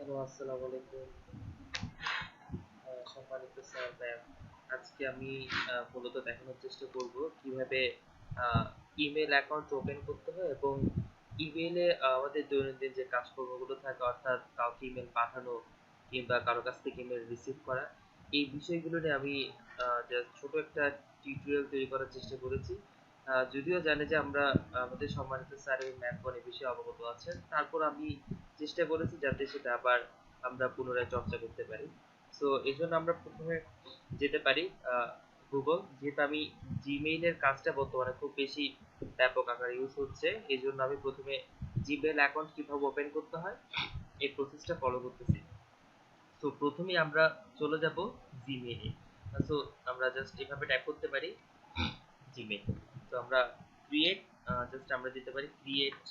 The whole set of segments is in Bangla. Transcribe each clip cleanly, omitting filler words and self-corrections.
হ্যালো, আসসালামু আলাইকুম। সম্মানিত স্যার ম্যাম, আজকে আমি মূলত দেখানোর চেষ্টা করব কিভাবে ইমেল অ্যাকাউন্ট ওপেন করতে হয় এবং ইমেইলে আমাদের দৈনন্দিন যে কাজকর্মগুলো থাকে, অর্থাৎ কাউকে ইমেল পাঠানো কিংবা কারো কাছ থেকে ইমেল রিসিভ করা, এই বিষয়গুলো নিয়ে আমি জাস্ট ছোট একটা টিউটোরিয়াল তৈরি করার চেষ্টা করেছি। যদিও জানি যে আমরা আমাদের সম্মানিত স্যার এবং ম্যামগণ এই বিষয়ে অবগত আছেন, তারপর আমি চেষ্টা করেছি যাতে সেটা আবার আমরা পুনরায় চর্চা করতে পারি। সো এই জন্য আমরা প্রথমে যেতে পারি গুগল। যেহেতু আমি জিমেইলের কাজটা বর্তমানে খুব বেশি ব্যাপক আকারে ইউজ হচ্ছে, এই জন্য আমি প্রথমে জিমেইল অ্যাকাউন্ট কিভাবে ওপেন করতে হয় এই প্রসেসটা ফলো করতেছি। সো প্রথমেই আমরা চলে যাব জিমেইলে। সো আমরা জাস্ট এভাবে টাইপ করতে পারি জিমেইল। তো আমরা ক্রিয়েট, জাস্ট আমরা দিতে পারি create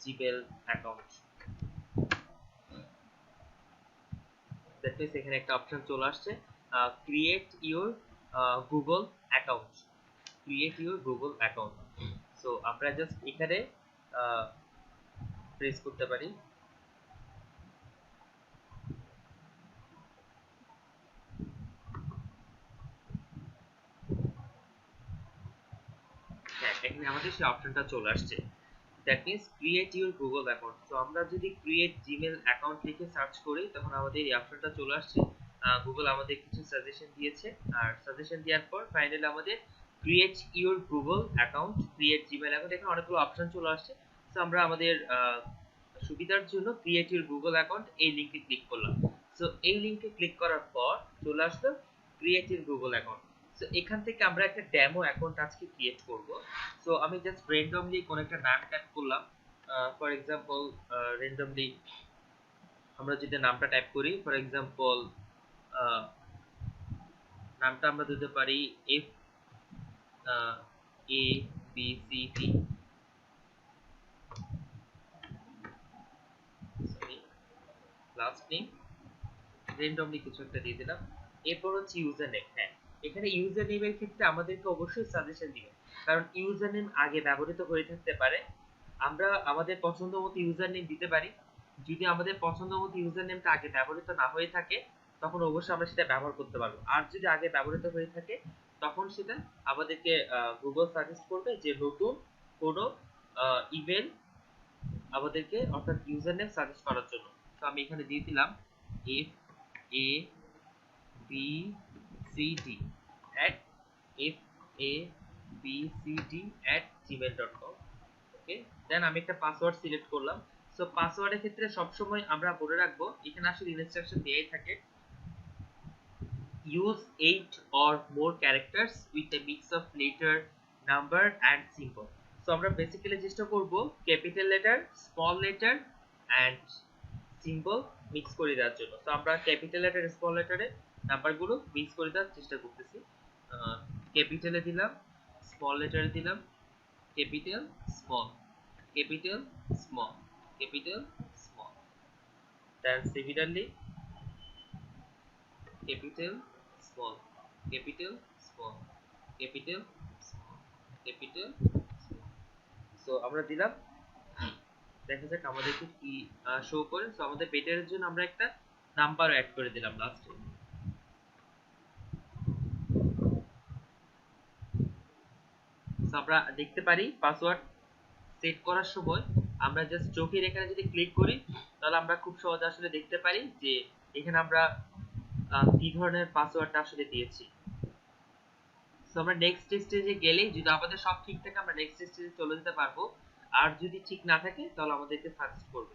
Gmail account. That means এখানে একটা অপশন চলে আসছে, create your Google account. Create your Google account. So আমরা জাস্ট এখানে প্রেস করতে পারি। হ্যাঁ, এখানে আমাদের সেই অপশনটা চলে আসছে, that means create your Google account. তো আমরা যদি ক্রিয়েট জিমেল অ্যাকাউন্ট লিখে সার্চ করি তখন আমাদের এই অপশনটা চলে আসছে। গুগল আমাদের কিছু সাজেশন দিয়েছে, আর সাজেশন দেওয়ার পর ফাইনালি আমাদের create your Google account, create Gmail account, এখানে অনেকগুলো অপশন চলে আসছে। তো আমরা আমাদের সুবিধার জন্য ক্রিয়েট ইউর গুগল অ্যাকাউন্ট এই লিঙ্কে ক্লিক করলাম। সো এই লিঙ্কে ক্লিক করার পর চলে আসলো create your Google account. So এখান থেকে আমরা একটা ডেমো অ্যাকাউন্ট আজকে ক্রিয়েট করব। সো আমি জাস্ট র্যান্ডমলি কোন একটা নাম টাইপ করলাম। ফর এক্সাম্পল র্যান্ডমলি আমরা যদি নামটা টাইপ করি, ফর এক্সাম্পল নামটা আমরা দিতে পারি F A B C T, sorry, last name randomly কিছু একটা দিয়ে দিলাম। এরপর হচ্ছে ইউজার নেম। হ্যাঁ, এখানে ইউজার নেমের ক্ষেত্রে আমাদেরকে অবশ্যই সাজেশন দিবে, কারণ ইউজার নেম আগে ব্যবহৃত হয়ে থাকতে পারে। আমরা আমাদের পছন্দ মতো ইউজার নেম দিতে পারি। যদি আমাদের পছন্দ মতো ইউজার নেমটা আগে ব্যবহৃত না হয়ে থাকে তখন অবশ্যই আমরা সেটা ব্যবহার করতে পারবো, আর যদি আগে ব্যবহৃত হয়ে থাকে তখন সেটা আমাদেরকে গুগল সাজেস্ট করবে যে নতুন কোনো ইমেল আমাদেরকে, অর্থাৎ ইউজার নেম সাজেস্ট করার জন্য। তো আমি এখানে দিয়ে দিলাম F A B C D at fabcd@gmail.com। Okay, then আমি একটা পাসওয়ার্ড সিলেক্ট করলাম। সো পাসওয়ার্ডের ক্ষেত্রে সবসময় আমরা বলে রাখবো, এখানে আসলে ইনস্ট্রাকশন দেয়াই থাকে, use 8 or more characters with a mix of letter, number and symbol. So আমরা বেসিক্যালি চেষ্টা করব capital letter, small letter and symbol mix করে দেওয়ার জন্য। তো আমরা ক্যাপিটাল লেটার, স্মল লেটারে নাম্বারগুলো মিক্স করে দেওয়ার চেষ্টা করতেছি। ক্যাপিটালে দিলাম, স্মল লেটারে দিলাম, capital small, capital small, capital small, then similarly capital small, capital small, capital small, capital small. So আমরা দিলাম, দেখা যাক আমাদেরকে কি শো করে। সো আমাদের বেটারের জন্য আমরা একটা নাম্বার অ্যাড করে দিলাম লাস্টে। সো আমরা দেখতে পারি পাসওয়ার্ড সেট করার সময় আমরা জাস্ট চোখের এখানে যদি ক্লিক করি তাহলে আমরা খুব সহজে আসলে দেখতে পারি যে এখানে আমরা কি ধরনের পাসওয়ার্ডটা আসলে দিয়েছি। সো আমরা নেক্সট স্টেজে গেলেই যদি আমাদের সব ঠিক থাকে আমরা নেক্সট স্টেজে চলে যেতে পারবো, আর যদি ঠিক না থাকে তাহলে আমাদেরকে সাজেস্ট করবে।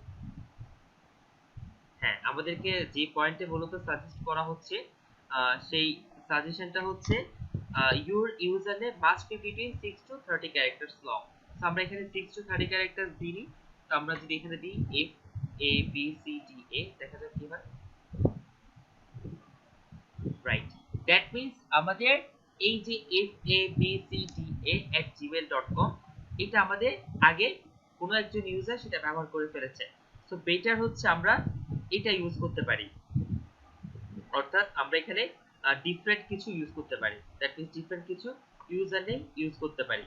হ্যাঁ, আমাদেরকে যে পয়েন্টে মূলত সাজেস্ট করা হচ্ছে সেই সাজেশনটা হচ্ছে your user name must be between 6 to 30 characters long. So আমরা এখানে 6 টু 30 ক্যারেক্টারস দিই। তো আমরা যদি এখানে দিই F A B C D A, দেখা যাক কি হয়। রাইট, দ্যাট মিন্স আমাদের এই যে fabcda@gmail.com, এটা আমাদের আগে কোনো একজন ইউজার সেটা ব্যবহার করে ফেলেছে। সো বেটার হচ্ছে আমরা এটা ইউজ করতে পারি, অর্থাৎ আমরা এখানে ডিফারেন্ট কিছু ইউজ করতে পারি, দ্যাট মিন্স ডিফারেন্ট কিছু ইউজার নেম ইউজ করতে পারি।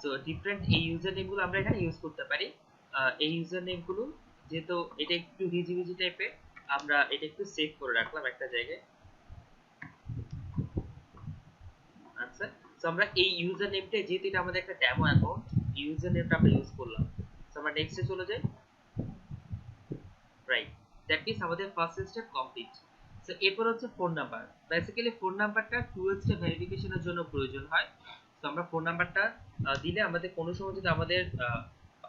সো ডিফারেন্ট এই ইউজার নেমগুলো আমরা এখানে ইউজ করতে পারি। এই ইউজার নেমগুলো যেহেতু এটা একটু ভিজি টাইপের, আমরা এটা একটু সেভ করে রাখলাম একটা জায়গায়। আচ্ছা, তো আমরা এই ইউজার নেমটা, যেহেতু এটা আমাদের একটা ডেমো অ্যাকাউন্ট, ইউজার নেমটা আমরা ইউজ করলাম। তো আমরা নেক্সটে চলে যাই। রাইট, দ্যাট মিন্স আমাদের ফার্স্ট স্টেপ কমপ্লিট। সো এরপর হচ্ছে ফোন নাম্বার। বেসিক্যালি ফোন নাম্বারটা টু স্টেপ ভেরিফিকেশনের জন্য প্রয়োজন হয়। তো আমরা ফোন নাম্বারটা দিলে আমাদের কোনো সময় যদি আমাদের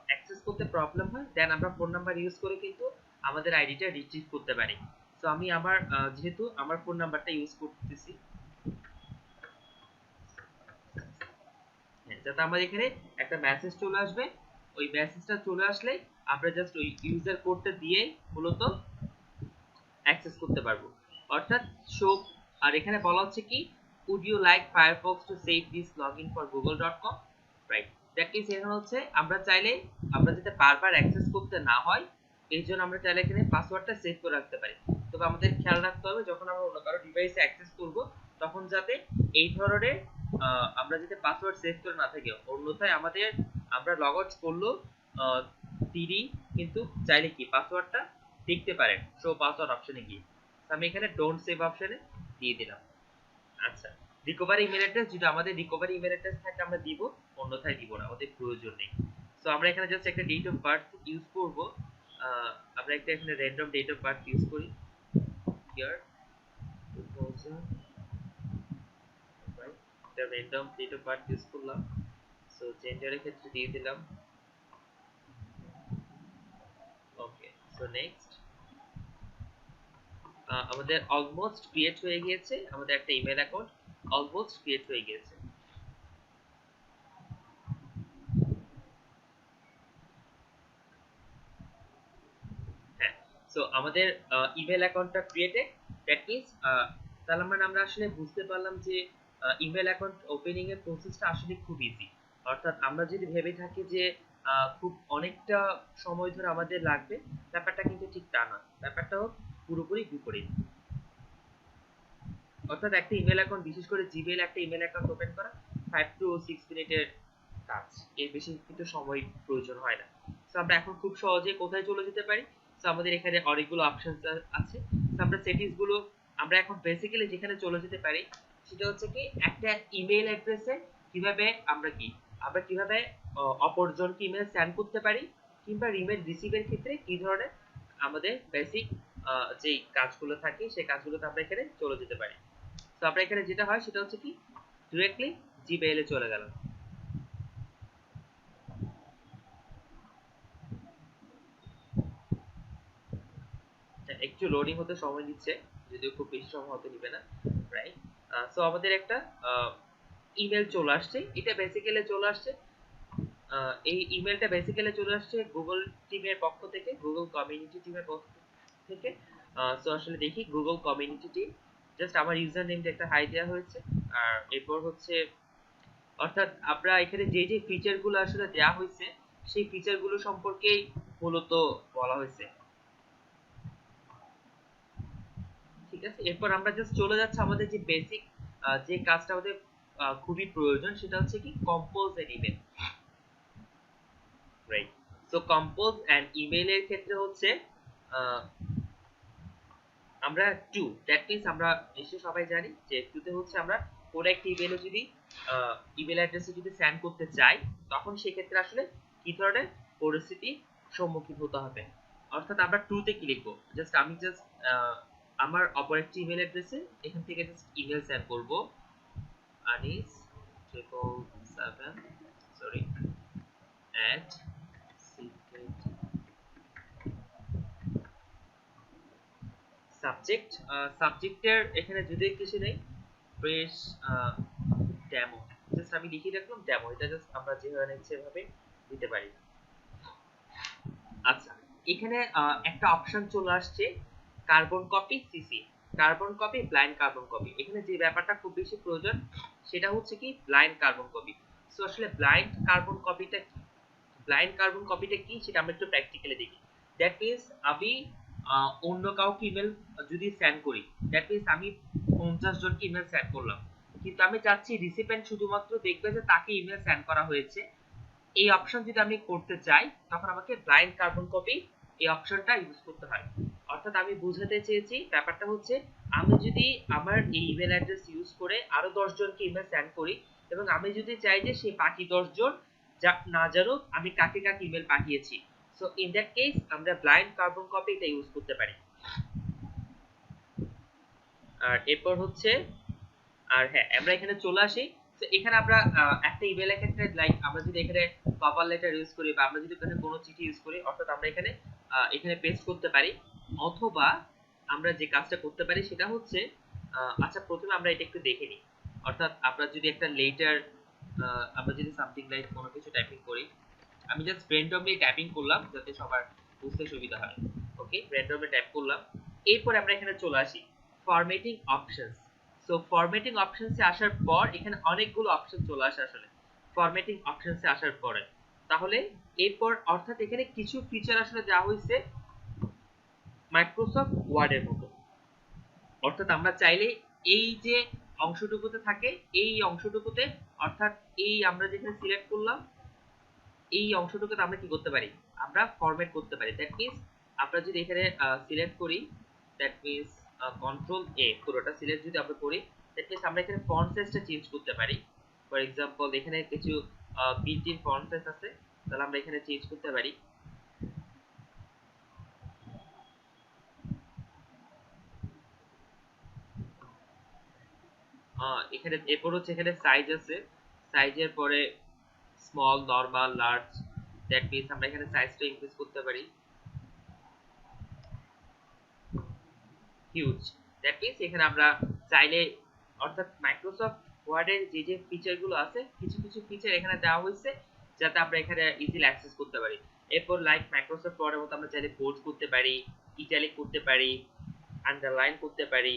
অ্যাক্সেস করতে প্রবলেম হয়, দেন আমরা ফোন নাম্বার ইউজ করে কিন্তু আমাদের আইডিটা রিট্রিভ করতে পারি। তো আমি আমার যেহেতু আমার ফোন নাম্বারটা ইউজ করতেছি, যাতে আমার এখানে একটা মেসেজ চলে আসবে। ওই মেসেজটা চলে আসলে আমরা জাস্ট ওই ইউজার কোডটা দিয়ে মূলত অ্যাক্সেস করতে পারবো, অর্থাৎ শো। আর এখানে বলা হচ্ছে কি, would you like Firefox to save this login for google.com, right. That means এখানে হচ্ছে আমরা চাইলে, আমরা যাতে বারবার অ্যাক্সেস করতে না হয় এই জন্য আমরা চাইলে এখানে পাসওয়ার্ডটা সেভ করে রাখতে পারি। তবে আমাদের খেয়াল রাখতে হবে যখন আমরা অন্য কারো ডিভাইসে অ্যাক্সেস করব তখন যাতে এই ধরনের আমরা যাতে পাসওয়ার্ড সেভ করে না থাকি, অন্যথায় আমাদের আমরা লগ আউট করলো তিনি কিন্তু চাইলে কি পাসওয়ার্ডটা দেখতে পারেন শো পাসওয়ার্ড অপশনে গিয়ে। আমি এখানে ডোন্ট সেভ অপশনে দিয়ে দিলাম। আচ্ছা, রিকভারি ইমেল অ্যাড্রেস, যদি আমাদের রিকভারি ইমেল অ্যাড্রেস থাকে আমরা দিব, অন্যথায় দিব না, আমাদের প্রয়োজন নেই। সো আমরা এখানে জাস্ট একটা ডেট অফ বার্থ ইউজ করব। আমরা একটা এখানে random date of birth use করি, ইয়ার 2000, রাইট। এটা random date of birth use করলাম। সো জেন্ডারের ক্ষেত্রে দিয়ে দিলাম। ওকে, সো নেক্সট আমাদের অলমোস্ট ক্রিয়েট হয়ে গিয়েছে, আমাদের একটা ইমেল অ্যাকাউন্ট অলমোস্ট ক্রিয়েট হয়ে গিয়েছে। হ্যাঁ, সো আমাদের ইমেল অ্যাকাউন্টটা ক্রিয়েটেড। দ্যাট মিন্স তাহলে আমরা আসলে বুঝতে পারলাম যে ইমেল অ্যাকাউন্ট ওপেনিং এর প্রসেসটা আসলে খুব ইজি। অর্থাৎ আমরা যদি ভেবে থাকি যে খুব অনেকটা সময় ধরে আমাদের লাগবে, ব্যাপারটা কিন্তু ঠিক তা না, ব্যাপারটা পুরোপুরি বিপরীত। অর্থাৎ একটা ইমেল অ্যাকাউন্ট, বিশেষ করে জিমেইল একটা ইমেল অ্যাকাউন্ট ওপেন করা 5 to 6 মিনিটের কাজ, এর বেশি কিন্তু সময় প্রয়োজন হয় না। তো আমরা এখন খুব সহজে কোথায় চলে যেতে পারি, তো আমাদের এখানে অনেকগুলো অপশনস আছে। তো আমরা সেটিংস গুলো আমরা এখন বেসিক্যালি যেখানে চলে যেতে পারি সেটা হচ্ছে কি, একটা ইমেল অ্যাড্রেসে কিভাবে আমরা কিভাবে অপরজনকে ইমেল সেন্ড করতে পারি, কিংবা ইমেল রিসিভের ক্ষেত্রে কি ধরনের আমাদের বেসিক যে কাজগুলো থাকে সেই কাজগুলোতে আমরা এখানে চলে যেতে পারি। তো আমরা এখানে যেটা হয় সেটা হচ্ছে কি, ডিরেক্টলি জিমেইলে চলে গেলাম। একটু লোডিং হতে সময় নিচ্ছে, যদিও খুব বেশি সময় হতে নিবে না, রাইট। সো আমাদের একটা ইমেল চলে আসছে, এটা বেসিক্যালি চলে আসছে, এই ইমেলটা বেসিক্যালি চলে আসছে গুগল টিমের পক্ষ থেকে, গুগল কমিউনিটি টিমের পক্ষ থেকে। সো আসলে দেখি, গুগল কমিউনিটি টিম, জাস্ট আমার ইউজার নেমটা একটা হাই দেওয়া হয়েছে। আর এরপর হচ্ছে, অর্থাৎ আমরা এখানে যে যে ফিচারগুলো আসলে দেওয়া হয়েছে সেই ফিচারগুলো সম্পর্কেই মূলত বলা হয়েছে। ঠিক আছে, এরপর আমরা জাস্ট চলে যাচ্ছে আমাদের যে বেসিক যে কাজটা আমাদের খুবই প্রয়োজন, সেটা হচ্ছে কি compose and email, right. So compose and ইমেইলের ক্ষেত্রে হচ্ছে আমরা টু, দ্যাট মিন্স আমরা নিশ্চয়ই সবাই জানি যে টুতে হচ্ছে আমরা কোন একটা ইমেইলে যদি ইমেল অ্যাড্রেসে যদি সেন্ড করতে চাই, তখন সেক্ষেত্রে আসলে কি ধরনের পরিস্থিতি সম্মুখীন হতে হবে। অর্থাৎ আমরা টুতে কি লিখবো, আমি জাস্ট আমার অপর একটি ইমেল অ্যাড্রেসে এখান থেকে জাস্ট ইমেল সেন্ড করব, আনিস 777, সরি, at সাবজেক্ট, সাবজেক্টের এখানে যদি কিছু নেই, বেশ ডেমো, জাস্ট আমি লিখে রাখলাম ডেমো, এটা জাস্ট আমরা যেভাবে নিচ্ছি সেভাবে দিতে পারি। আচ্ছা, এখানে একটা অপশন চলে আসছে carbon copy CC, carbon copy, blind carbon copy. এখানে যে ব্যাপারটা খুব বেশি প্রয়োজন সেটা হচ্ছে কি ব্লাইন্ড কার্বন কপি। সো আসলে ব্লাইন্ড কার্বন কপিটা কি, ব্লাইন্ড কার্বন কপিটা কি সেটা আমরা একটু প্র্যাকটিক্যালি দেখি। দ্যাট মিন্স আমি অন্য কাউকে ইমেল যদি সেন্ড করি, দ্যাট মিন্স আমি 50 জনকে ইমেল সেন্ড করলাম, কিন্তু আমি চাচ্ছি রিসিপিয়েন্ট শুধুমাত্র দেখবে যে তাকে ইমেল সেন্ড করা হয়েছে। এই অপশন যদি আমি করতে চাই তখন আমাকে ব্লাইন্ড কার্বন কপি এই অপশনটা ইউজ করতে হয়। অর্থাৎ আমি বুঝাতে চেয়েছি ব্যাপারটা হচ্ছে আমি যদি আমার এই ইমেল অ্যাড্রেস ইউজ করে আরো 10 জনকে ইমেল সেন্ড করি এবং আমি যদি চাই যে সেই বাকি 10 জন না জানুক আমি কাকে কাকে ইমেল পাঠিয়েছি, সো ইন দ্যাট কেস আমরা ব্লাইন্ড কার্বন কপি এটা ইউজ করতে পারি। আর এরপর হচ্ছে আর হ্যাঁ আমরা এখানে চলে আসি। তো এখানে আমরা একটা ইমেল ক্ষেত্রে লাইক আমরা যদি এখানে কভার লেটার ইউজ করি বা আমরা যদি এখানে কোনো চিঠি ইউজ করি, অর্থাৎ আমরা এখানে এখানে পেস্ট করতে পারি, অথবা আমরা যে কাজটা করতে পারি সেটা হচ্ছে আচ্ছা প্রথমে আমরা এটা একটু দেখে নিই। অর্থাৎ আমরা যদি একটা লেটার আমরা যদি সামথিং লাইক কোনো কিছু টাইপিং করি, আমি জাস্ট র্যান্ডমলি টাইপিং করলাম যাতে সবার বুঝতে সুবিধা হয়। ওকে, র্যান্ডমলি টাইপ করলাম। এরপর আমরা এখানে চলে আসি ফরম্যাটিং অপশনস। সো ফরম্যাটিং অপশনসে আসার পর এখানে অনেকগুলো অপশন চলে আসে আসলে ফরম্যাটিং অপশনসে আসার পরে। তাহলে এরপর অর্থাৎ এখানে কিছু ফিচার আসলে দেওয়া হয়েছে মাইক্রোসফট ওয়ার্ডের মতো। অর্থাৎ আমরা চাইলে এই যে অংশটুকুতে থাকে এই অংশটুকুতে, অর্থাৎ এই আমরা যেখানে সিলেক্ট করলাম এই অংশটুকুতে আমরা কি করতে পারি, আমরা ফরম্যাট করতে পারি। দ্যাট মিন্স আমরা যদি এখানে সিলেক্ট করি, দ্যাট মিন্স কন্ট্রোল এ পুরোটা সিলেক্ট যদি আমরা করি, দ্যাট মিন্স আমরা এখানে ফন্ট সাইজটা চেঞ্জ করতে পারি। ফর এক্সাম্পল এখানে কিছু বিল্ট ইন ফন্ট সাইজ আছে, তাহলে আমরা এখানে চেঞ্জ করতে পারি। এখানে এরপর হচ্ছে এখানে সাইজ আছে, সাইজের পরে small, normal, large, that means আমরা এখানে সাইজটা ইনক্রিজ করতে পারি, হিউজ। দ্যাট মিন্স এখানে আমরা চাইলে অর্থাৎ মাইক্রোসফট ওয়ার্ডের যে যে ফিচারগুলো আছে কিছু কিছু ফিচার এখানে দেওয়া হয়েছে যাতে আমরা এখানে ইজিলি অ্যাক্সেস করতে পারি। এরপর লাইক মাইক্রোসফট ওয়ার্ডের মতো আমরা চাইলে বোল্ড করতে পারি, ইটালিক করতে পারি, আন্ডারলাইন করতে পারি।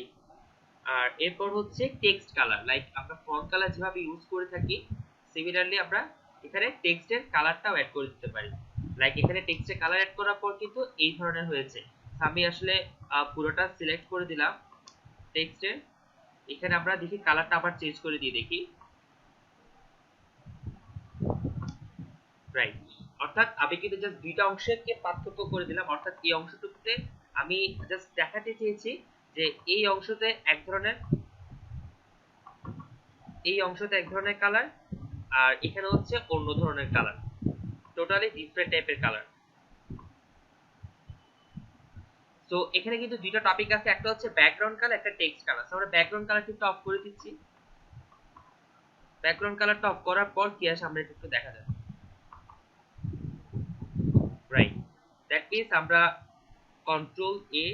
আর এরপর হচ্ছে টেক্সট কালার, লাইক আমরা ফন্ট কালার যেভাবে ইউজ করে থাকি সিমিলারলি আমরা এখানে টেক্সটের কালারটাও অ্যাড করে দিতে পারি। লাইক এখানে টেক্সটের কালার অ্যাড করার পর কিন্তু এই ধরনের হয়েছে। আমি আসলে পুরোটা সিলেক্ট করে দিলাম টেক্সটের, এখানে আমরা দেখি কালারটা আবার চেঞ্জ করে দিয়ে দেখি, রাইট। অর্থাৎ আমি কিন্তু জাস্ট দুইটা অংশকে পার্থক্য করে দিলাম। অর্থাৎ এই অংশটুকুতে আমি জাস্ট দেখাতে চেয়েছি যে এই অংশতে এক ধরনের, এই অংশতে এক ধরনের কালার আর এখানে হচ্ছে অন্য ধরনের কালার, টোটালি ডিফারেন্ট টাইপের কালার। তো এখানে কিন্তু দুইটা টপিক আছে, একটা হচ্ছে ব্যাকগ্রাউন্ড কালার, একটা টেক্সট কালার। আমরা ব্যাকগ্রাউন্ড কালারটা একটু অফ করে দিচ্ছি। ব্যাকগ্রাউন্ড কালারটা অফ করার পর কি আসে আমরা একটু দেখা যাবে, রাইট। দ্যাট মিন্স আমরা কন্ট্রোল এ,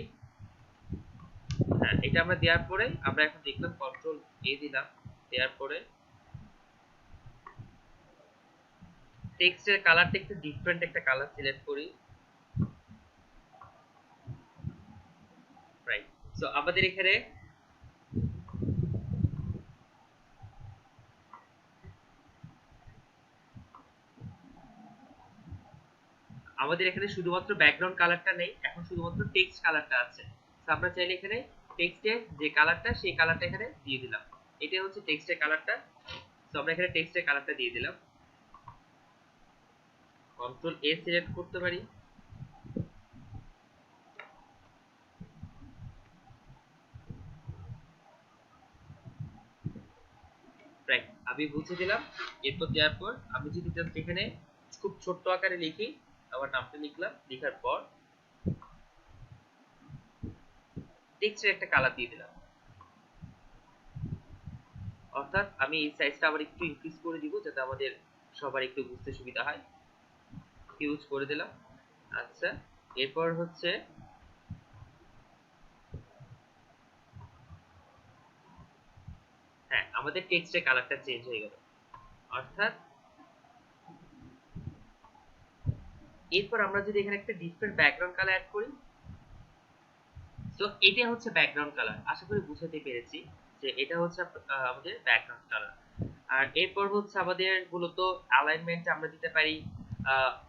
হ্যাঁ এটা আমরা দেওয়ার পরে আমরা এখন দেখলাম কন্ট্রোল এ দিলাম, দেওয়ার পরে টেক্সটের কালারটা একটু ডিফারেন্ট একটা কালার সিলেক্ট করি, রাইট। সো আমাদের এখানে শুধুমাত্র ব্যাকগ্রাউন্ড কালারটা নেই, এখন শুধুমাত্র টেক্সট কালারটা আছে। তো আমরা চাইলে এখানে টেক্সটের যে কালারটা সেই কালারটা এখানে দিয়ে দিলাম, এটা হচ্ছে টেক্সটের কালারটা। তো আমরা এখানে টেক্সটের কালারটা দিয়ে দিলাম, কন্ট্রোল এ সিলেক্ট করতে পারি, রাইট। আমি বুঝে দিলাম। এরপর দেওয়ার পর আমি যদি জাস্ট এখানে খুব ছোট্ট আকারে লিখি, আমার নামটা লিখলাম, লেখার পর টেক্সটের একটা কালার দিয়ে দিলাম। অর্থাৎ আমি এই সাইজটা আবার একটু ইনক্রিজ করে দিব যাতে আমাদের সবার একটু বুঝতে সুবিধা হয়, হিউজ করে দিলাম। আচ্ছা এরপর হচ্ছে হ্যাঁ আমাদের টেক্সটের কালারটা চেঞ্জ হয়ে গেল। অর্থাৎ এরপর আমরা যদি এখানে একটা ডিফারেন্ট ব্যাকগ্রাউন্ড কালার অ্যাড করি, তো এটা হচ্ছে ব্যাকগ্রাউন্ড কালার। আশা করি বুঝাতে পেরেছি যে এটা হচ্ছে আমাদের ব্যাকগ্রাউন্ড কালার। আর এরপর হচ্ছে আমাদের মূলত অ্যালাইনমেন্ট আমরা দিতে পারি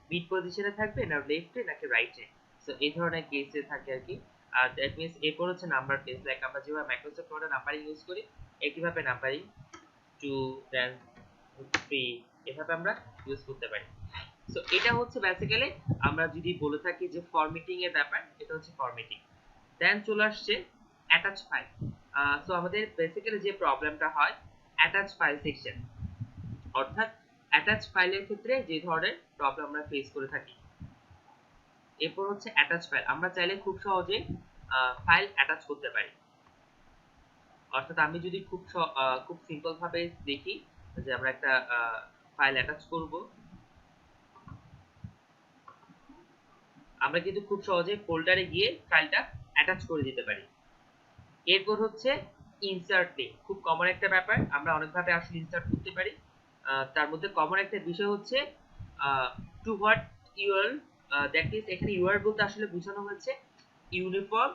মিড পজিশনে থাকবে না লেফটে নাকি রাইটে, সো এই ধরনের কেসে থাকে আর কি। আর দ্যাট মিন্স এরপর হচ্ছে নাম্বার প্লেস, লাইক আমরা যেভাবে মাইক্রোসফট ওয়ার্ডে নাম্বারিং ইউজ করি একইভাবে নাম্বারিং 2 দেন 3 এভাবে আমরা ইউজ করতে পারি। সো এটা হচ্ছে বেসিক্যালি আমরা যদি বলে থাকি যে ফরম্যাটিং এর ব্যাপার, এটা হচ্ছে ফরম্যাটিং। দেন চলে আসছে অ্যাটাচ ফাইল। সো আমাদের বেসিক্যালি যে প্রবলেমটা হয় অ্যাটাচ ফাইল সেকশন, অর্থাৎ অ্যাটাচ ফাইলের ক্ষেত্রে যে ধরনের প্রবলেম আমরা ফেস করে থাকি। এরপর হচ্ছে অ্যাটাচ ফাইল, আমরা চাইলে খুব সহজে ফাইল অ্যাটাচ করতে পারি। অর্থাৎ আমি যদি খুব সিম্পল ভাবে দেখি যে আমরা একটা ফাইল অ্যাটাচ করব, আমরা কিন্তু খুব সহজে ফোল্ডারে গিয়ে ফাইলটা অ্যাটাচ করে দিতে পারি। এরপর হচ্ছে ইনসার্ট লিংক, খুব কমন একটা ব্যাপার, আমরা অনেকভাবে আসলে ইনসার্ট করতে পারি। তার মধ্যে কমন একটা বিষয় হচ্ছে to what URL, that means এখানে ইউআরএল বলতে আসলে বোঝানো হয়েছে uniform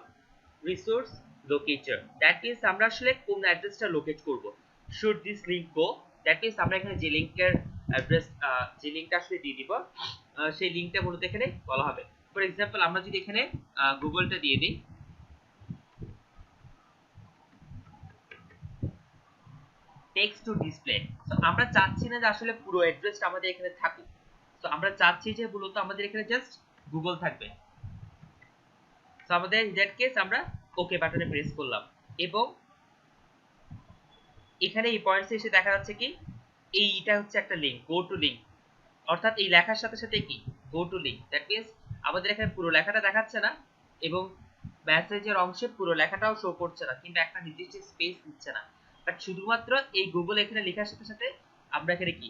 resource locator. That means আমরা আসলে কোন অ্যাড্রেসটা লোকেট করব। Should this link go, that means আমরা এখানে যে লিংকের অ্যাড্রেস, যে লিংকটা আসলে দিয়ে দিব, সেই লিংকটা মূলত এখানে বলা হবে। ফর এক্সাম্পল আমরা যদি এখানে গুগলটা দিয়ে দিই, টেক্সট টু ডিসপ্লে। সো আমরা চাচ্ছি না যে আসলে পুরো অ্যাড্রেসটা আমাদের এখানে থাকুক, তো আমরা চাচ্ছি যে মূলত আমাদের এখানে জাস্ট গুগল থাকবে। সো আমাদের ইন দ্যাট কেস আমরা ওকে বাটনে প্রেস করলাম, এবং এখানে এই পয়েন্টসে এসে দেখা যাচ্ছে কি এইটা হচ্ছে একটা লিংক, গো টু লিংক, অর্থাৎ এই লেখার সাথে সাথে কি go to link. That means আমাদের এখানে পুরো লেখাটা দেখাচ্ছে না, এবং মেসেজের অংশে পুরো লেখাটাও শো করছে না, কিংবা একটা নির্দিষ্ট স্পেস দিচ্ছে না, বাট শুধুমাত্র এই গুগল এখানে লেখার সাথে সাথে আমরা এখানে কি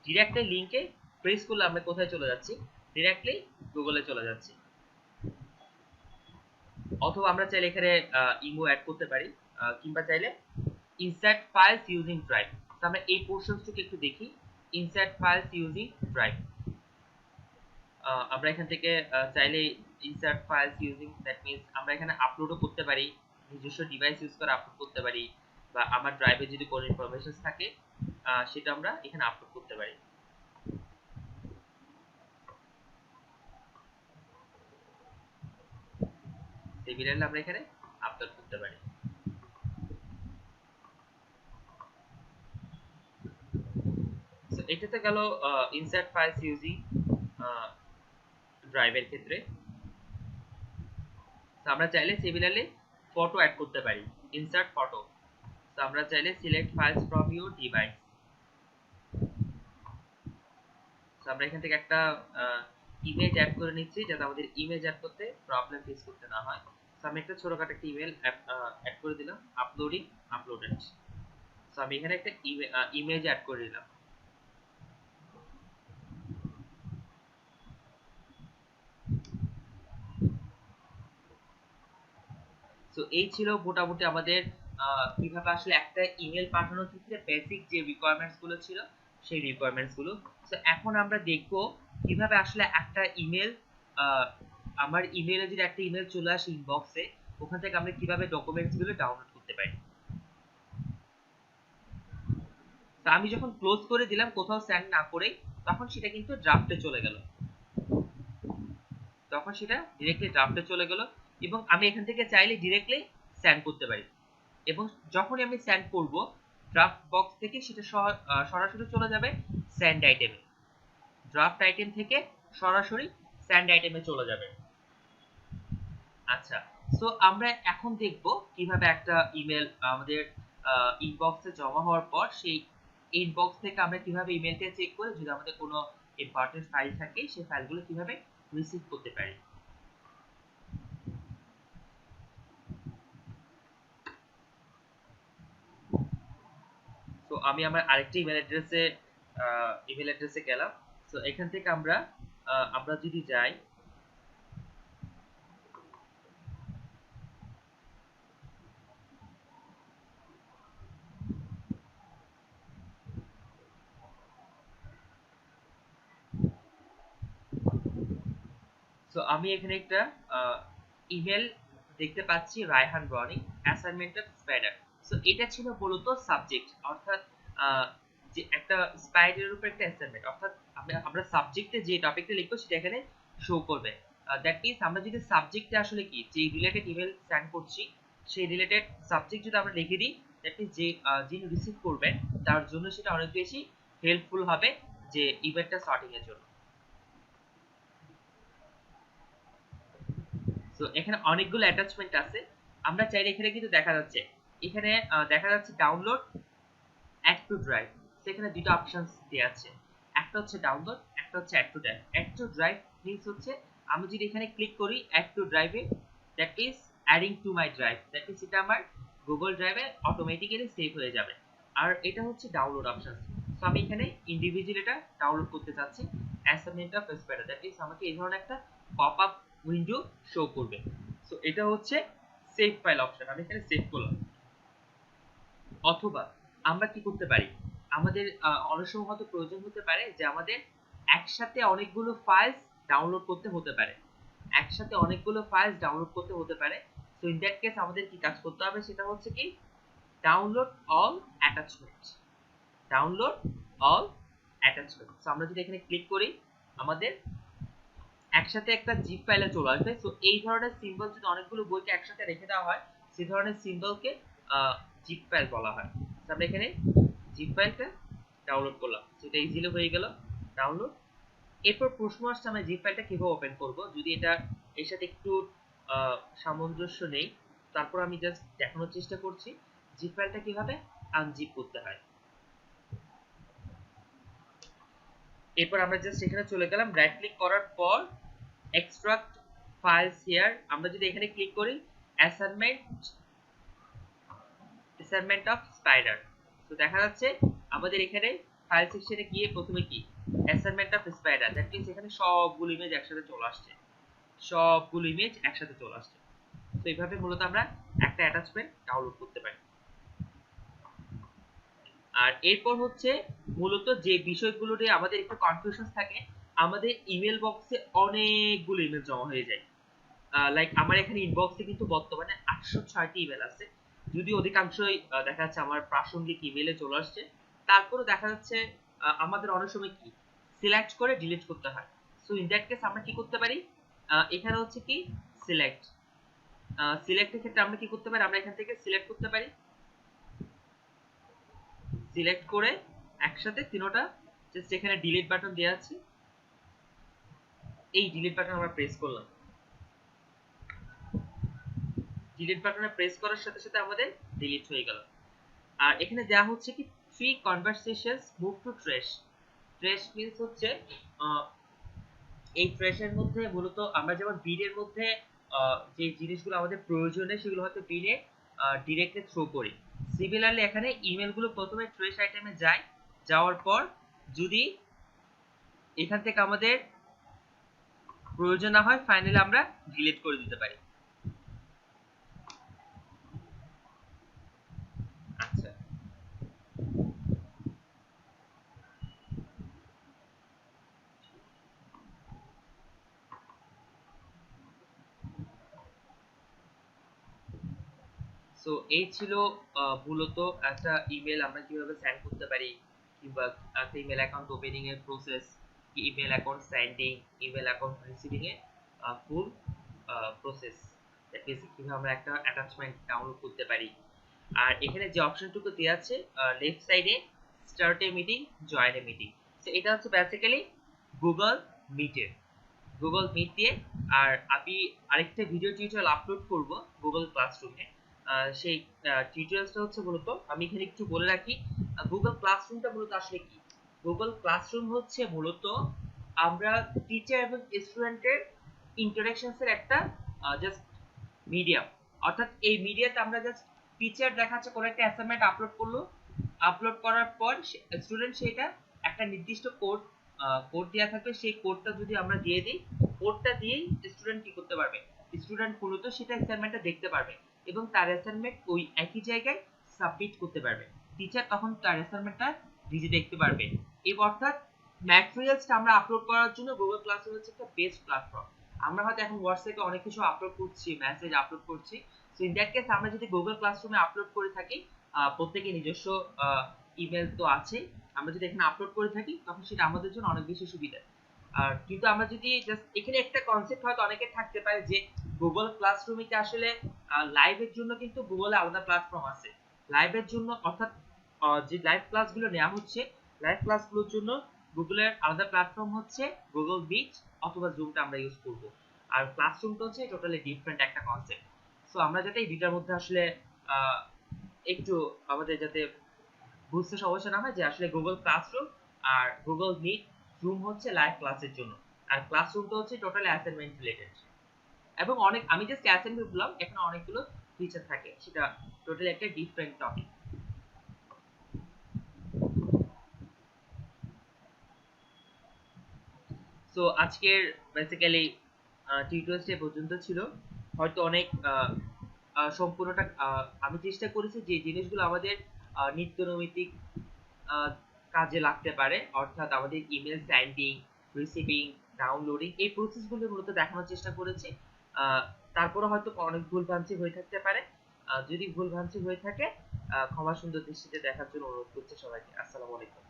ডিরেক্টলি লিংকে প্রেস করলে আমরা কোথায় চলে যাচ্ছি, ডিরেক্টলি গুগলে চলে যাচ্ছি। অথবা আমরা চাইলে এখানে ইমো অ্যাড করতে পারি, কিংবা চাইলে ইনসার্ট ফাইলস ইউজিং ড্রাইভ। তো আমরা এই পোরশনসটুকু একটু দেখি। ইনসার্ট ফাইলস ইউজিং ড্রাইভ, আমরা এখান থেকে চাইলে insert files using, that means আমরা এখানে আপলোডও করতে পারি, নিজস্ব ডিভাইস ইউজ করে আপলোড করতে পারি, বা আমার ড্রাইভে যদি কোনো ইনফরমেশন থাকে সেটা আমরা এখানে আপলোড করতে পারি। সিমিলারলি আমরা এখানে আপলোড করতে পারি। সো এটাতে গেল ইনসার্ট ফাইলস ইউজিং ড্রাইভের ক্ষেত্রে। তো আমরা চাইলে সিমিলারলি ফটো অ্যাড করতে পারি, ইনসার্ট ফটো। তো আমরা চাইলে select files from your device. তো আমরা এখান থেকে একটা ইমেজ অ্যাড করে নিচ্ছি, যাতে আমাদের ইমেজ অ্যাড করতে প্রবলেম ফেস করতে না হয়। তো আমি একটা ছোটখাটো একটা ইমেল অ্যাড করে দিলাম, আপলোডিং আপলোডেড। তো আমি এখানে একটা ইমেজ অ্যাড করে দিলাম। সো এই ছিল মোটামুটি আমাদের কিভাবে আসলে একটা ইমেল পাঠানোর ক্ষেত্রে বেসিক যে রিকোয়ারমেন্টস গুলো ছিল সেই রিকোয়ারমেন্টস গুলো। সো এখন আমরা দেখব কিভাবে আসলে একটা ইমেল, আমার ইমেলে যদি একটা ইমেল চলে আসে ইনবক্সে, ওখান থেকে আমরা কিভাবে ডকুমেন্টস গুলো ডাউনলোড করতে পারি। তো আমি যখন ক্লোজ করে দিলাম কোথাও সেন্ড না করে, তখন সেটা কিন্তু ড্রাফটে চলে গেল, তখন সেটা ডিরেক্টলি ড্রাফটে চলে গেল, এবং আমি এখান থেকে চাইলে ডিরেক্টলি সেন্ড করতে পারি। এবং যখনই আমি সেন্ড করব, ড্রাফট বক্স থেকে সেটা সরাসরি চলে যাবে সেন্ড আইটেমে, ড্রাফট আইটেম থেকে সরাসরি সেন্ড আইটেমে চলে যাবে। আচ্ছা, সো আমরা এখন দেখব কিভাবে একটা ইমেল আমাদের ইনবক্সে জমা হওয়ার পর সেই ইনবক্স থেকে আমরা কিভাবে ইমেলটা চেক করে যদি আমাদের কোনো ইম্পর্টেন্ট ফাইল থাকে সেই ফাইলগুলো কিভাবে রিসিভ করতে পারি। তো আমি আমার আরেকটা ইমেল অ্যাড্রেসে গেলাম। তো এখান থেকে আমরা যদি যাই, সো আমি এখানে একটা ইমেল দেখতে পাচ্ছি, রায়হান রনি অ্যাসাইনমেন্টের স্পাইডার। সো এটা ছিল মূলত সাবজেক্ট, অর্থাৎ যে একটা স্পাইডারের উপর একটা অ্যাসাইনমেন্ট, অর্থাৎ আমরা সাবজেক্টে যে টপিকটা লিখবো সেটা এখানে শো করবে। দ্যাট মিন্স আমরা যদি সাবজেক্টে আসলে কি যে রিলেটেড ইমেল সেন্ড করছি সেই রিলেটেড সাবজেক্ট যদি আমরা লিখে দিই, দ্যাট মিন্স যে যিনি রিসিভ করবেন তার জন্য সেটা অনেক বেশি হেল্পফুল হবে যে ইমেলটা সর্টিং এর জন্য। সো এখানে অনেকগুলো অ্যাটাচমেন্ট আছে, আমরা চাইলে এখানে কিন্তু দেখা যাচ্ছে, এখানে দেখা যাচ্ছে ডাউনলোড, অ্যাড টু ড্রাইভ। সেখানে দুটো অপশনস দেওয়া আছে, একটা হচ্ছে ডাউনলোড, একটা হচ্ছে add to drive. Add to drive means হচ্ছে আমি যদি এখানে ক্লিক করি অ্যাড টু ড্রাইভে, that is adding to my drive, that is এটা আমার গুগল ড্রাইভে অটোমেটিক্যালি সেভ হয়ে যাবে। আর এটা হচ্ছে ডাউনলোড অপশন। সো আমি এখানে ইন্ডিভিজুয়ালি এটা ডাউনলোড করতে চাচ্ছি, assignment of spider, that is আমাকে এই ধরনের একটা পপ আপ উইন্ডো শো করবে। সো এটা হচ্ছে সেভ ফাইল অপশন, আমি এখানে সেভ করলাম। অথবা আমরা কি করতে পারি, আমাদের অনেক সময় হয়তো প্রয়োজন হতে পারে যে আমাদের একসাথে অনেকগুলো ফাইলস ডাউনলোড করতে হতে পারে, একসাথে অনেকগুলো ফাইলস ডাউনলোড করতে হতে পারে। সো ইন দ্যাট কেস আমাদের কি কাজ করতে হবে, সেটা হচ্ছে কি download all attachment, download all attachment. So আমরা যদি এখানে ক্লিক করি আমাদের একসাথে একটা জিপ ফাইলে চলে আসবে। সো এই ধরনের সিম্বল যদি অনেকগুলো বইকে একসাথে রেখে দেওয়া হয়, সেই ধরনের সিম্বলকে জিপ ফাইল বলা হয়। তো আমরা এখানে জিপ ফাইলটা ডাউনলোড করলাম, সেটা ইজিলি হয়ে গেল ডাউনলোড। এরপর প্রশ্ন আসছে আমরা জিপ ফাইলটা কিভাবে ওপেন করব, যদি এটা এর সাথে একটু সামঞ্জস্য নেই, তারপর আমি জাস্ট দেখানোর চেষ্টা করছি জিপ ফাইলটা কিভাবে আনজিপ করতে হয়। এরপর আমরা জাস্ট এখানে চলে গেলাম, রাইট ক্লিক করার পর এক্সট্রাক্ট ফাইলস হিয়ার, আমরা যদি এখানে ক্লিক করি অ্যাসাইনমেন্ট অফ স্পাইডার, তো দেখা যাচ্ছে আমাদের এখানে ফাইল সেকশনে গিয়ে প্রথমে কি assignment of spider, that means এখানে সবগুলো ইমেজ একসাথে চলে আসছে, সবগুলো ইমেজ একসাথে চলে আসছে। তো এইভাবে মূলত আমরা একটা অ্যাটাচমেন্ট ডাউনলোড করতে পারি। আর এরপর হচ্ছে মূলত যে বিষয়গুলো নিয়ে আমাদের একটু কনফিউশন থাকে, আমাদের ইমেল বক্সে অনেকগুলো ইমেল জমা হয়ে যায়। লাইক আমার এখানে ইনবক্সে কিন্তু বর্তমানে 806টি ইমেল আছে, যদি অধিকাংশই দেখা যাচ্ছে আমার প্রাসঙ্গিক ইমেলে চলে আসছে, তারপরেও দেখা যাচ্ছে আমাদের অনেক সময় কি সিলেক্ট করে ডিলিট করতে হয়। সো ইন দ্যাট কেস আমরা কি করতে পারি, এখানে হচ্ছে কি সিলেক্ট, সিলেক্টের ক্ষেত্রে আমরা কি করতে পারি, আমরা এখান থেকে সিলেক্ট করতে পারি, সিলেক্ট করে একসাথে তিনোটা জাস্ট এখানে ডিলিট বাটন দেওয়া আছে, এই ডিলিট বাটন আমরা প্রেস করলাম, ডিলিট বাটনে প্রেস করার সাথে সাথে আমাদের ডিলিট হয়ে গেল। আর এখানে দেওয়া হচ্ছে কি 3 কনভারসেশনস মুভ টু ট্রেশ। ট্রেশ মিন্স হচ্ছে এই ট্রেশের মধ্যে মূলত আমরা যেমন বিনের মধ্যে যে জিনিসগুলো আমাদের প্রয়োজনীয় সেগুলো হয়তো বিনে ডিরেক্টলি থ্রো করি, সিমিলারলি এখানে ইমেলগুলো প্রথমে ট্রেশ আইটেমে যায়, যাওয়ার পর যদি এখান থেকে আমাদের প্রয়োজন না হয় ফাইনালি আমরা ডিলিট করে দিতে পারি। আচ্ছা, সো এই ছিল মূলত একটা ইমেল আমরা কিভাবে সেন্ড করতে পারি, কিংবা একটা ইমেল অ্যাকাউন্ট ওপেনিং এর process, email account sending, email account receiving এর ফুল প্রসেস, দ্যাট ইজ কিভাবে আমরা একটা অ্যাটাচমেন্ট ডাউনলোড করতে পারি। আর এখানে যে অপশনটুকু দেওয়া আছে লেফট সাইডে স্টার্ট এ মিটিং, জয়েন এ মিটিং, সো এটা হচ্ছে বেসিক্যালি গুগল মিটের, গুগল মিট দিয়ে। আর আমি আরেকটা ভিডিও টিউটোরিয়াল আপলোড করব গুগল ক্লাসরুমে, সেই টিউটোরিয়ালটা হচ্ছে মূলত আমি এখানে একটু বলে রাখি গুগল ক্লাসরুমটা মূলত আসলে কি। গুগল ক্লাসরুম হচ্ছে মূলত আমরা টিচার এবং স্টুডেন্টের ইন্টারেকশনস এর একটা জাস্ট মিডিয়াম, অর্থাৎ এই মিডিয়াতে আমরা জাস্ট টিচার দেখাচ্ছে কোনো একটা অ্যাসাইনমেন্ট আপলোড করলো, আপলোড করার পর স্টুডেন্ট সেটা একটা নির্দিষ্ট কোড দেওয়া থাকবে, সেই কোডটা যদি আমরা দিয়ে দিই, কোডটা দিয়েই স্টুডেন্ট কি করতে পারবে, স্টুডেন্ট মূলত সেটা অ্যাসাইনমেন্টটা দেখতে পারবে এবং তার অ্যাসাইনমেন্ট ওই একই জায়গায় সাবমিট করতে পারবে, টিচার তখন তার অ্যাসাইনমেন্টটা নিজে দেখতে পারবে। এই অর্থাৎ ম্যাটেরিয়ালসটা আমরা আপলোড করার জন্য গুগল ক্লাসরুম হচ্ছে একটা বেস্ট প্ল্যাটফর্ম। আমরা হয়তো এখন হোয়াটসঅ্যাপে অনেক কিছু আপলোড করছি, মেসেজ আপলোড করছি, সো ইন দ্যাট কেস আমরা যদি গুগল ক্লাসরুমে আপলোড করে থাকি, প্রত্যেকের নিজস্ব ইমেল তো আছে, আমরা যদি এখানে আপলোড করে থাকি তখন সেটা আমাদের জন্য অনেক বেশি সুবিধা। আর কিন্তু আমরা যদি জাস্ট এখানে একটা কনসেপ্ট হয়তো অনেকের থাকতে পারে যে গুগল ক্লাসরুমে কি আসলে লাইভের জন্য কিন্তু গুগলে আলাদা প্ল্যাটফর্ম আছে, লাইভের জন্য অর্থাৎ যে লাইভ ক্লাসগুলো নেওয়া হচ্ছে, লাইভ ক্লাসগুলোর জন্য গুগলের আলাদা প্ল্যাটফর্ম হচ্ছে গুগল মিট অথবা জুমটা আমরা ইউজ করব। আর ক্লাসরুমটা হচ্ছে টোটালি ডিফারেন্ট একটা কনসেপ্ট। সো আমরা যাতে এই দুইটার মধ্যে আসলে আহ, একটু আমাদের যাতে বুঝতে সমস্যা না হয় যে আসলে গুগল ক্লাসরুম আর গুগল মিট, জুম হচ্ছে লাইভ ক্লাসের জন্য, আর ক্লাসরুমটা হচ্ছে টোটালি অ্যাসাইনমেন্ট রিলেটেড। এবং অনেক আমি জাস্ট অ্যাসাইনমেন্ট বললাম, এখানে অনেকগুলো ফিচার থাকে, সেটা টোটালি একটা ডিফারেন্ট টপিক। সো আজকের বেসিক্যালি টিউটোরিয়ালটা এ পর্যন্ত ছিল। হয়তো অনেক সম্পূর্ণটা আমি চেষ্টা করেছি যে জিনিসগুলো আমাদের নিত্যনৈমিত্তিক আহ, কাজে লাগতে পারে, অর্থাৎ আমাদের ইমেল সেন্ডিং, রিসিভিং, ডাউনলোডিং, এই প্রসেসগুলো মূলত দেখানোর চেষ্টা করেছি। আহ, তারপরে হয়তো অনেক ভুলভ্রান্তি হয়ে থাকতে পারে। যদি ভুলভ্রান্তি হয়ে থাকে ক্ষমা সুন্দর দৃষ্টিতে দেখার জন্য অনুরোধ করছি সবাইকে। আসসালামু আলাইকুম।